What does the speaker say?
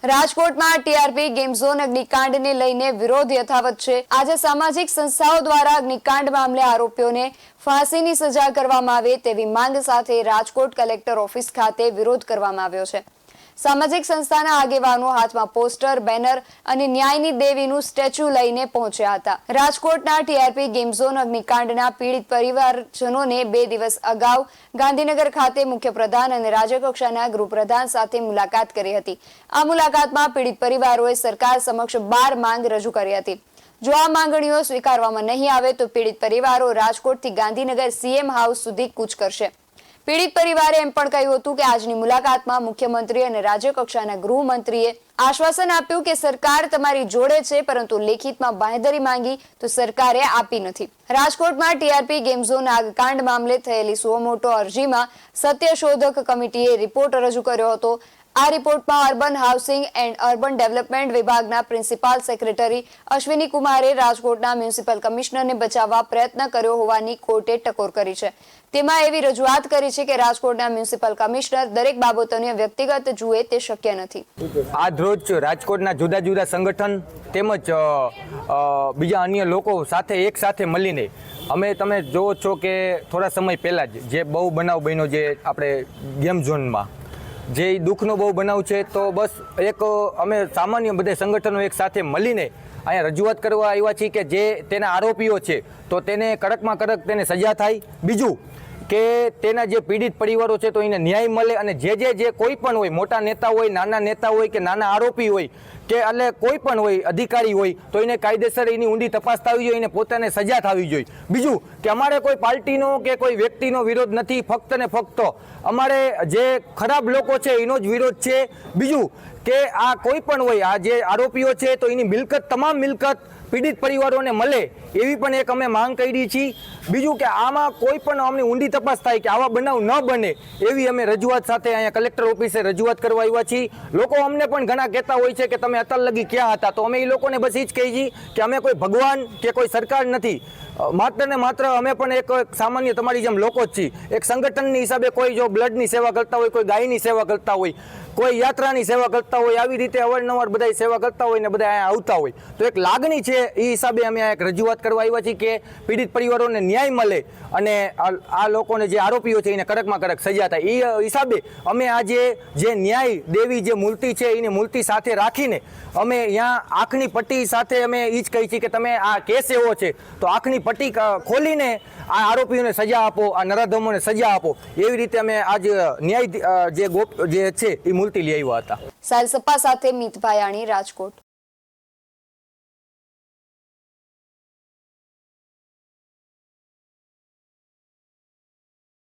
રાજકોટમાં TRP game zone અગ્નિકાંડને લઈને વિરોધ યથાવત છે। આજે સામાજિક સંસ્થાઓ દ્વારા અગ્નિકાંડ મામલે આરોપીઓને ફાંસીની સજા કરવામાં આવે તેવી માંગ સાથે રાજકોટ કલેક્ટર ઓફિસ ખાતે વિરોધ કરવામાં આવ્યો છે। સામાજિક સંસ્થાના આગેવાનો હાથમાં પોસ્ટર, બેનર અને ન્યાયની દેવીનું સ્ટેચ્યુ લઈને પહોંચ્યા હતા। રાજકોટના ટીઆરપી ગેમ ઝોન અગ્નિકાંડના પીડિત પરિવારજનોને 2 દિવસ અગાઉ ગાંધીનગર ખાતે મુખ્યપ્રધાન અને રાજ્યકક્ષાના ગૃહપ્રધાન સાથે મુલાકાત કરી હતી। આ મુલાકાતમાં પીડિત પરિવારોએ સરકાર સમક્ષ 12 માંગ રજૂ કરી હતી। જો આ માંગણીઓ સ્વીકારવામાં નહીં આવે તો પીડિત પરિવારો રાજકોટથી ગાંધીનગર સીએમ હાઉસ સુધી કૂચ કરશે। પીડિત પરિવારે એમ પણ કહ્યું હતું કે આજની મુલાકાતમાં મુખ્યમંત્રી અને રાજ્યકક્ષાના ગૃહમંત્રીએ આશ્વાસન આપ્યું કે સરકાર તમારી જોડે છે, પરંતુ લેખિતમાં બાંહેધરી માંગી તો સરકારે આપી નથી। રાજકોટમાં ટીઆરપી ગેમ ઝોન આગકાંડ મામલે થયેલી સુમોટો અરજીમાં સત્યશોધક કમિટીએ રિપોર્ટ રજૂ કર્યો હતો। આ રિપોર્ટમાં urban housing and urban development વિભાગના પ્રિન્સિપાલ સેક્રેટરી અશ્વિની કુમારે રાજકોટના મ્યુનિસિપલ કમિશનરને બચાવવા પ્રયત્ન કર્યો હોવાની કોર્ટે ટકોર કરી છે। તેમાં એવી રજૂઆત કરી છે કે રાજકોટના મ્યુનિસિપલ કમિશનર દરેક બાબતોને વ્યક્તિગત જુએ તે શક્ય નથી। આજ રોજ રાજકોટના જુદા જુદા સંગઠન તેમજ બીજા અન્ય લોકો સાથે એક સાથે મળીને તમે જોવો છો કે થોડા સમય પહેલાં જ જે બહુ બનાવ બન્યો જે આપણે ગેમ ઝોનમાં જે દુઃખનો બહુ બનાવ છે, તો બસ એક અમે સામાન્ય બધે સંગઠનો એક સાથે મળીને અહીંયા રજૂઆત કરવા આવ્યા છીએ કે જે તેના આરોપીઓ છે તો તેને કડકમાં કડક તેને સજા થાય। બીજું કે તેના જે પીડિત પરિવારો છે તો એને ન્યાય મળે અને જે કોઈ પણ હોય, મોટા નેતા હોય, નાના નેતા હોય કે નાના આરોપી હોય કે એટલે કોઈ પણ હોય અધિકારી હોય તો એને કાયદેસર એની ઊંડી તપાસ થવી જોઈએ, એને પોતાને સજા થવી જોઈએ। બીજું કે અમારે કોઈ પાર્ટીનો કે કોઈ વ્યક્તિનો વિરોધ નથી, ફક્ત ને ફક્ત અમારે જે ખરાબ લોકો છે એનો જ વિરોધ છે। બીજું કે આ કોઈ પણ હોય, આ જે આરોપીઓ છે તો એની મિલકત, તમામ મિલકત પીડિત પરિવારોને મળે એવી પણ એક અમે માંગ કરી છીએ। બીજું કે આમાં કોઈ પણ અમને ઊંડી તપાસ થાય કે આવા બનાવ ન બને એવી અમે રજૂઆત સાથે અહીંયા કલેક્ટર ઓફિસે રજૂઆત કરવા આવ્યા છીએ। લોકો અમને પણ ઘણા કહેતા હોય છે કે તમે અત્યાર લગી ક્યાં હતા, તો અમે એ લોકોને બસ એ જ કહીએ છીએ કે અમે કોઈ ભગવાન કે કોઈ સરકાર નથી, માત્ર ને માત્ર અમે પણ એક સામાન્ય તમારી જેમ લોકો જ છીએ। એક સંગઠનની હિસાબે કોઈ જો બ્લડની સેવા કરતા હોય, કોઈ ગાયની સેવા કરતા હોય, કોઈ યાત્રાની સેવા કરતા હોય, આવી રીતે અવારનવાર બધા સેવા કરતા હોય ને બધા અહીંયા આવતા હોય, તો એક લાગણી છે એ હિસાબે અમે એક રજૂઆત કરવા આવ્યા છીએ કે પીડિત પરિવારોને ન્યાય મળે અને આ લોકોને જે આરોપીઓ છે એને કડકમાં કડક સજા થાય। એ હિસાબે અમે આજે જે ન્યાય દેવી જે મૂર્તિ છે એની મૂર્તિ સાથે રાખીને અમે અહીંયા આંખની પટ્ટી સાથે અમે એ જ કહીએ છીએ કે તમે આ કેસ એવો છે તો આંખની પટ્ટી ખોલીને આ આરોપીઓને સજા આપો, આ નરાધમોને સજા આપો, એવી રીતે અમે આજ ન્યાય જે છે એ મૂર્તિ લઈ આવ્યા હતા। સાલ સપ્પા સાથે મીત ભાયાણી, રાજકોટ।